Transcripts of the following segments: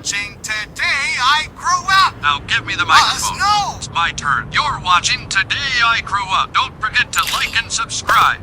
watching Today I Grew Up! Now give me the Us, microphone. no! It's my turn. You're watching Today I Grew Up. Don't forget to like and subscribe.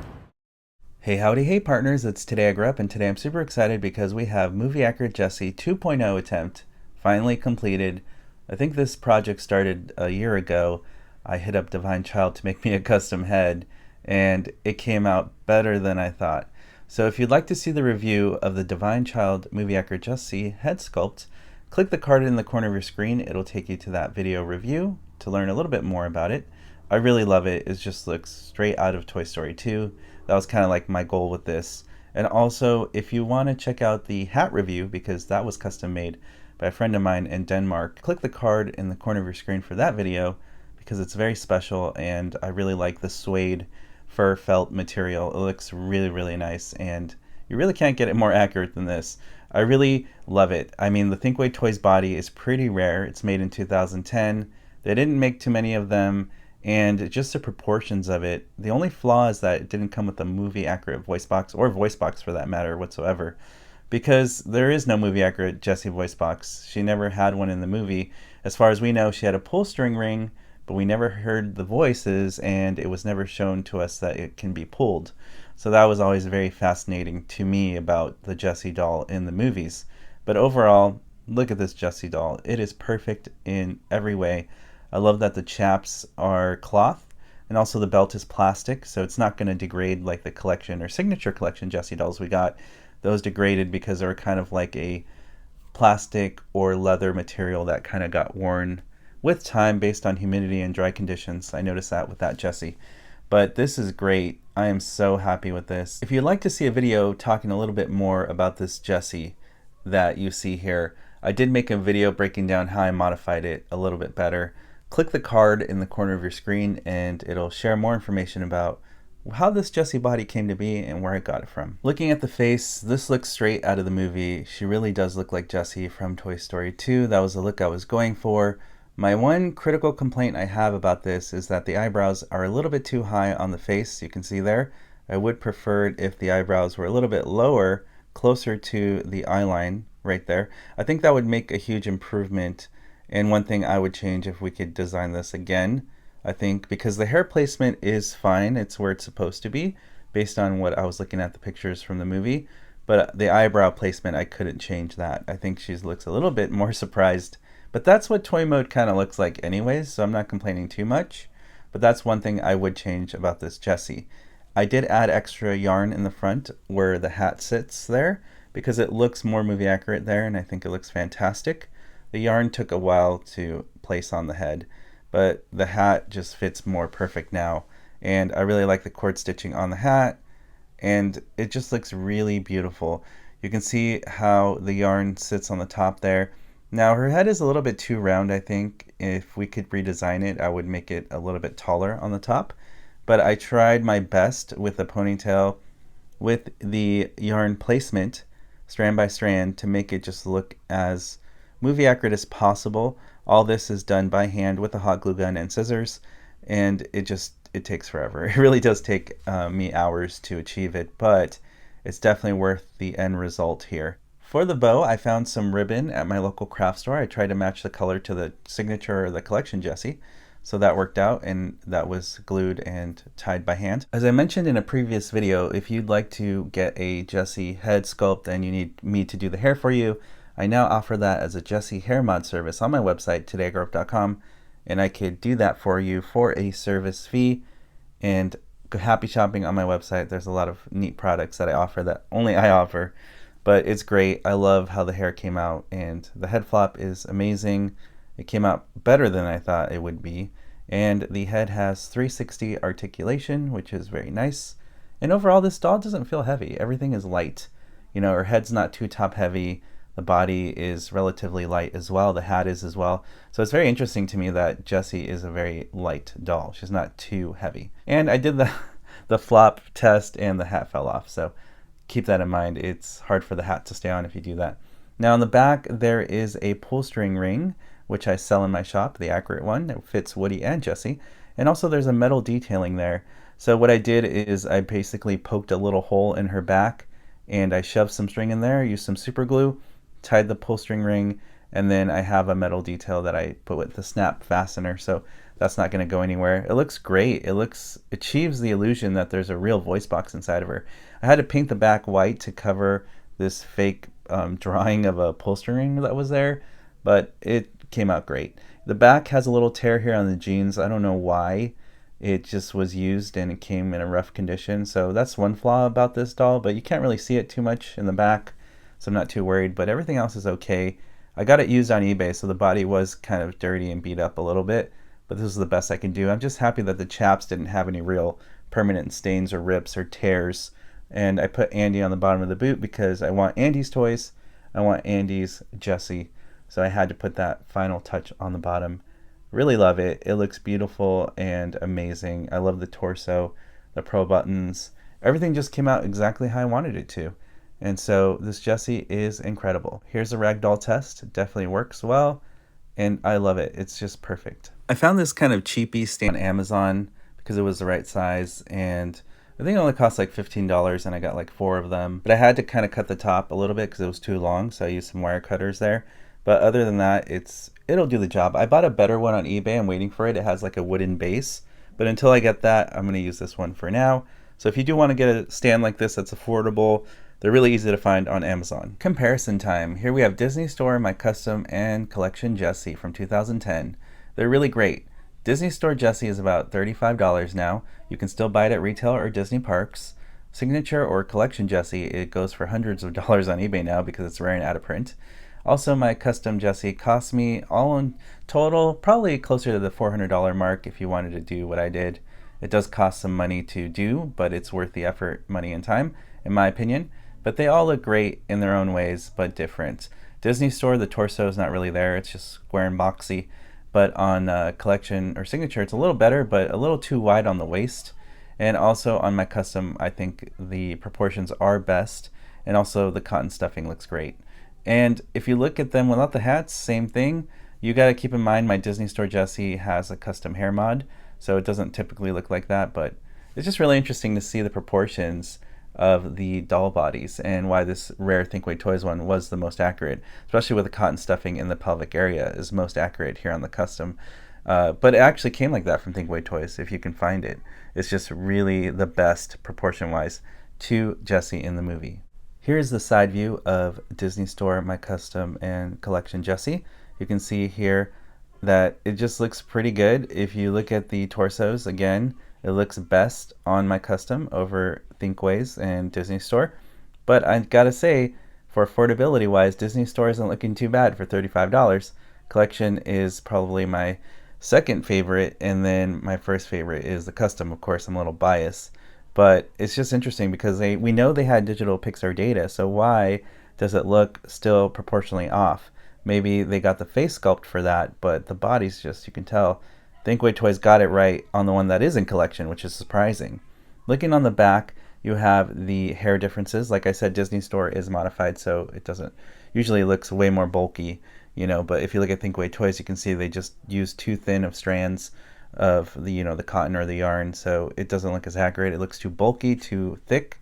Hey howdy, hey partners, it's Today I Grew Up, and today I'm super excited because we have Movie Accurate Jessie 2.0 attempt finally completed. I think this project started a year ago. I hit up Divine Child to make me a custom head, and it came out better than I thought. So if you'd like to see the review of the Divine Child Movie Accurate Jessie head sculpt, click the card in the corner of your screen. It'll take you to that video review to learn a little bit more about it. I really love it. It just looks straight out of Toy Story 2. That was kind of like my goal with this. And also, if you want to check out the hat review, because that was custom made by a friend of mine in Denmark, click the card in the corner of your screen for that video, because it's very special and I really like the suede fur felt material. It looks really, really nice, and you really can't get it more accurate than this. I really love it. I mean, the Thinkway Toys body is pretty rare. It's made in 2010. They didn't make too many of them, and just the proportions of it. The only flaw is that it didn't come with a movie accurate voice box, or voice box for that matter whatsoever, because there is no movie accurate Jessie voice box. She never had one in the movie. As far as we know, she had a pull string ring, but we never heard the voices, and it was never shown to us that it can be pulled. So that was always very fascinating to me about the Jessie doll in the movies. But overall, look at this Jessie doll. It is perfect in every way. I love that the chaps are cloth, and also the belt is plastic, so it's not going to degrade like the collection or signature collection Jessie dolls we got. Those degraded because they were kind of like a plastic or leather material that kind of got worn with time based on humidity and dry conditions. I noticed that with that Jessie. But this is great. I am so happy with this. If you'd like to see a video talking a little bit more about this Jessie that you see here, I did make a video breaking down how I modified it a little bit better. Click the card in the corner of your screen and it'll share more information about how this Jessie body came to be and where I got it from. Looking at the face, this looks straight out of the movie. She really does look like Jessie from Toy Story 2. That was the look I was going for. My one critical complaint I have about this is that the eyebrows are a little bit too high on the face. You can see there. I would prefer it if the eyebrows were a little bit lower, closer to the eye line right there. I think that would make a huge improvement, and one thing I would change if we could design this again, I think, because the hair placement is fine. It's where it's supposed to be based on what I was looking at the pictures from the movie, but the eyebrow placement, I couldn't change that. I think she looks a little bit more surprised. But that's what toy mode kind of looks like anyways, so I'm not complaining too much. But that's one thing I would change about this Jessie. I did add extra yarn in the front where the hat sits there, because it looks more movie accurate there, and I think it looks fantastic. The yarn took a while to place on the head, but the hat just fits more perfect now. And I really like the cord stitching on the hat, and it just looks really beautiful. You can see how the yarn sits on the top there. Now her head is a little bit too round. I think if we could redesign it, I would make it a little bit taller on the top. But I tried my best with the ponytail with the yarn placement, strand by strand, to make it just look as movie accurate as possible. All this is done by hand with a hot glue gun and scissors, and it takes forever. It really does take me hours to achieve it, but it's definitely worth the end result here. For the bow, I found some ribbon at my local craft store. I tried to match the color to the signature or the collection Jessie, so that worked out, and that was glued and tied by hand. As I mentioned in a previous video, if you'd like to get a Jessie head sculpt and you need me to do the hair for you, I now offer that as a Jessie hair mod service on my website, TodayIGrewUP.com, and I could do that for you for a service fee. And go happy shopping on my website. There's a lot of neat products that I offer that only I offer. But it's great. I love how the hair came out, and the head flop is amazing. It came out better than I thought it would be. And the head has 360 articulation, which is very nice. And overall, this doll doesn't feel heavy. Everything is light. You know, her head's not too top heavy. The body is relatively light as well. The hat is as well. So it's very interesting to me that Jessie is a very light doll. She's not too heavy. And I did the flop test, and the hat fell off. So keep that in mind. It's hard for the hat to stay on if you do that. Now on the back there is a pull string ring, which I sell in my shop, the accurate one. It fits Woody and Jessie. And also there's a metal detailing there. So what I did is I basically poked a little hole in her back, and I shoved some string in there, used some super glue, tied the pull string ring, And then I have a metal detail that I put with the snap fastener, so that's not going to go anywhere. It looks great. It achieves the illusion that there's a real voice box inside of her. I had to paint the back white to cover this fake drawing of a pull string that was there, but it came out great. The back has a little tear here on the jeans. I don't know why. It just was used and it came in a rough condition. So that's one flaw about this doll, but you can't really see it too much in the back, so I'm not too worried. But everything else is okay. I got it used on eBay, so the body was kind of dirty and beat up a little bit, but this is the best I can do. I'm just happy that the chaps didn't have any real permanent stains or rips or tears. And I put Andy on the bottom of the boot because I want Andy's toys. I want Andy's Jessie. So I had to put that final touch on the bottom. Really love it. It looks beautiful and amazing. I love the torso, the pro buttons. Everything just came out exactly how I wanted it to. And so this Jessie is incredible. Here's a ragdoll test. It definitely works well, and I love it. It's just perfect. I found this kind of cheapy stand on Amazon because it was the right size, and I think it only cost like $15, and I got like 4 of them. But I had to kind of cut the top a little bit because it was too long, so I used some wire cutters there. But other than that, it'll do the job. I bought a better one on eBay. I'm waiting for it. It has like a wooden base. But until I get that, I'm going to use this one for now. So if you do want to get a stand like this that's affordable, they're really easy to find on Amazon. Comparison time. Here we have Disney Store, my custom and collection Jessie from 2010. They're really great. Disney Store Jessie is about $35 now. You can still buy it at retail or Disney parks. Signature or collection Jessie, it goes for hundreds of dollars on eBay now because it's rare and out of print. Also, my custom Jessie cost me all in total probably closer to the $400 mark if you wanted to do what I did. It does cost some money to do, but it's worth the effort, money, and time, in my opinion. But they all look great in their own ways, but different. Disney Store, the torso is not really there. It's just square and boxy. But on collection or signature, it's a little better, but a little too wide on the waist. And also on my custom, I think the proportions are best. And also the cotton stuffing looks great. And if you look at them without the hats, same thing. You got to keep in mind my Disney Store Jessie has a custom hair mod, so it doesn't typically look like that, but it's just really interesting to see the proportions of the doll bodies and why this rare Thinkway Toys one was the most accurate, especially with the cotton stuffing in the pelvic area is most accurate here on the custom. But it actually came like that from Thinkway Toys if you can find it. It's just really the best proportion-wise to Jessie in the movie. Here's the side view of Disney Store, my custom and collection Jessie. You can see here that it just looks pretty good. If you look at the torsos, again, it looks best on my custom over Thinkway's and Disney Store. But I gotta say, for affordability wise, Disney Store isn't looking too bad for $35. Collection is probably my second favorite, and then my first favorite is the custom. Of course, I'm a little biased. But it's just interesting because we know they had digital Pixar data, so why does it look still proportionally off? Maybe they got the face sculpt for that, but the body's just, you can tell. Thinkway Toys got it right on the one that is in collection, which is surprising. Looking on the back, you have the hair differences. Like I said, Disney Store is modified, so it doesn't, usually looks way more bulky, but if you look at Thinkway Toys, you can see they just use too thin of strands of the the cotton or the yarn, so it doesn't look as accurate. It looks too bulky, too thick,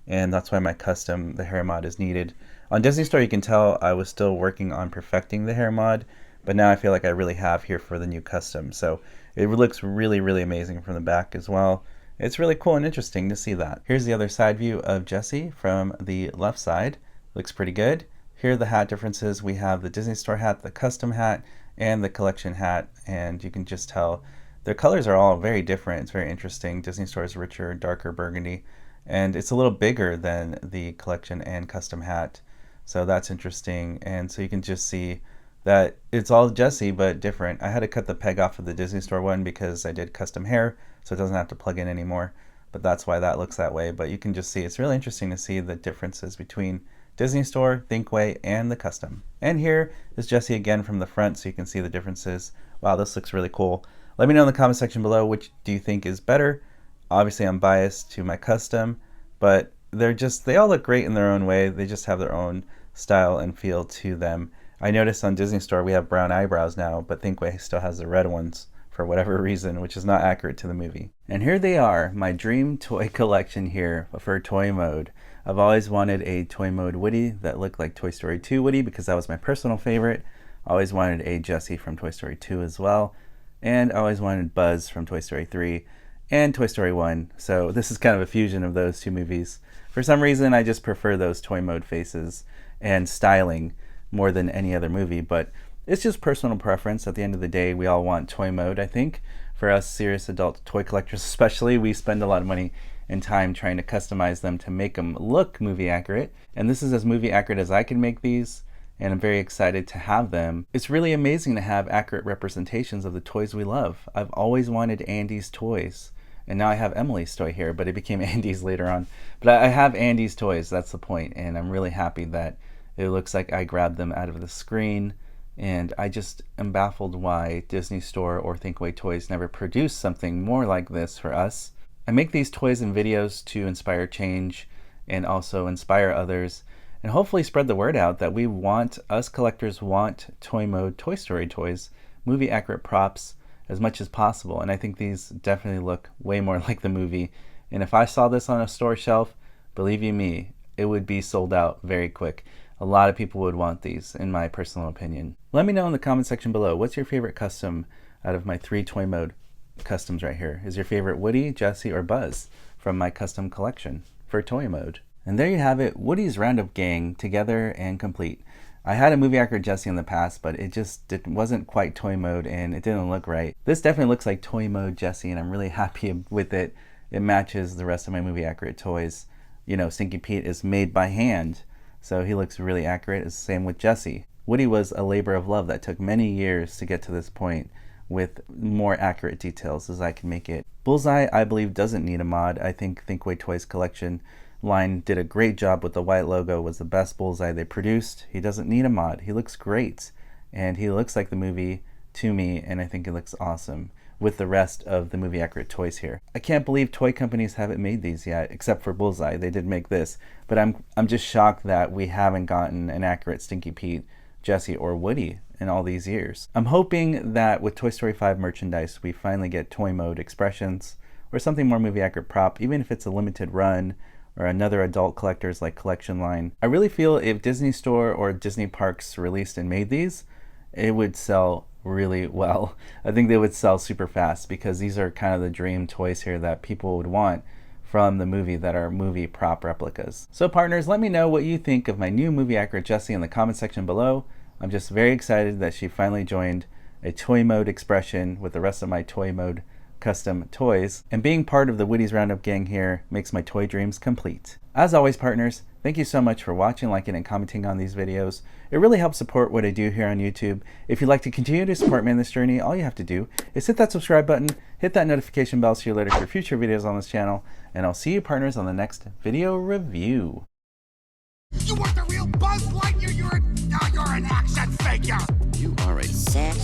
and that's why my custom, the hair mod, is needed. On Disney Store, you can tell I was still working on perfecting the hair mod, but now I feel like I really have here for the new custom. So it looks really, really amazing from the back as well. It's really cool and interesting to see that. Here's the other side view of Jessie from the left side. Looks pretty good. Here are the hat differences. We have the Disney Store hat, the custom hat, and the collection hat, and you can just tell their colors are all very different. It's very interesting. Disney Store is richer, darker burgundy, and it's a little bigger than the collection and custom hat. So that's interesting. And so you can just see that it's all Jessie, but different. I had to cut the peg off of the Disney Store one because I did custom hair, so it doesn't have to plug in anymore. But that's why that looks that way. But you can just see, it's really interesting to see the differences between Disney Store, Thinkway, and the custom. And here is Jessie again from the front, so you can see the differences. Wow, this looks really cool. Let me know in the comment section below which do you think is better. Obviously I'm biased to my custom, but they all look great in their own way. They just have their own style and feel to them. I noticed on Disney Store we have brown eyebrows now, but Thinkway still has the red ones for whatever reason, which is not accurate to the movie. And here they are, my dream toy collection here for toy mode. I've always wanted a toy mode Woody that looked like Toy Story 2 Woody because that was my personal favorite. I always wanted a Jessie from Toy Story 2 as well, and I always wanted Buzz from Toy Story 3 and Toy Story 1. So this is kind of a fusion of those two movies. For some reason, I just prefer those toy mode faces and styling more than any other movie, but it's just personal preference. At the end of the day, we all want toy mode, I think. For us serious adult toy collectors especially, we spend a lot of money and time trying to customize them to make them look movie accurate. And this is as movie accurate as I can make these, and I'm very excited to have them. It's really amazing to have accurate representations of the toys we love. I've always wanted Andy's toys, and now I have Emily's toy here, but it became Andy's later on. But I have Andy's toys, that's the point, and I'm really happy that it looks like I grabbed them out of the screen. And I just am baffled why Disney Store or Thinkway Toys never produced something more like this for us. I make these toys and videos to inspire change and also inspire others and hopefully spread the word out that us collectors want toy mode Toy Story toys, movie accurate props as much as possible. And I think these definitely look way more like the movie. And if I saw this on a store shelf, believe you me, it would be sold out very quick. A lot of people would want these, in my personal opinion. Let me know in the comment section below, what's your favorite custom out of my 3 toy mode customs right here? Is your favorite Woody, Jessie, or Buzz from my custom collection for toy mode? And there you have it, Woody's Roundup Gang, together and complete. I had a movie accurate Jessie in the past, but it wasn't quite toy mode and it didn't look right. This definitely looks like toy mode Jessie, and I'm really happy with it. It matches the rest of my movie accurate toys. You know, Stinky Pete is made by hand, so he looks really accurate. It's the same with Jessie. Woody was a labor of love that took many years to get to this point with more accurate details as I can make it. Bullseye, I believe, doesn't need a mod. I think Thinkway Toys collection line did a great job with the white logo, was the best Bullseye they produced. He doesn't need a mod. He looks great, and he looks like the movie to me, and I think it looks awesome with the rest of the movie accurate toys here. I can't believe toy companies haven't made these yet, except for Bullseye. They did make this, but I'm just shocked that we haven't gotten an accurate Stinky Pete, Jessie, or Woody in all these years. I'm hoping that with Toy Story 5 merchandise, we finally get toy mode expressions or something more movie accurate prop, even if it's a limited run or another adult collectors like collection line. I really feel if Disney Store or Disney Parks released and made these, it would sell really well. I think they would sell super fast because these are kind of the dream toys here that people would want from the movie that are movie prop replicas. So partners, let me know what you think of my new movie accurate Jessie in the comment section below. I'm just very excited that she finally joined a toy mode expression with the rest of my toy mode custom toys, and being part of the Woody's Roundup Gang here makes my toy dreams complete. As always partners, thank you so much for watching, liking, and commenting on these videos. It really helps support what I do here on YouTube. If you'd like to continue to support me in this journey, all you have to do is hit that subscribe button, hit that notification bell so you're alerted for future videos on this channel, and I'll see you partners on the next video review. You weren't the real Buzz Lightyear, you're an action figure! You are a sad,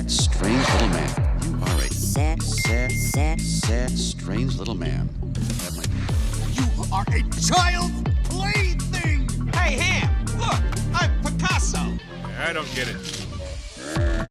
strange little man. You are a sad, strange little man. You are a child's plaything! Hey, Ham, look, I'm Picasso. I don't get it.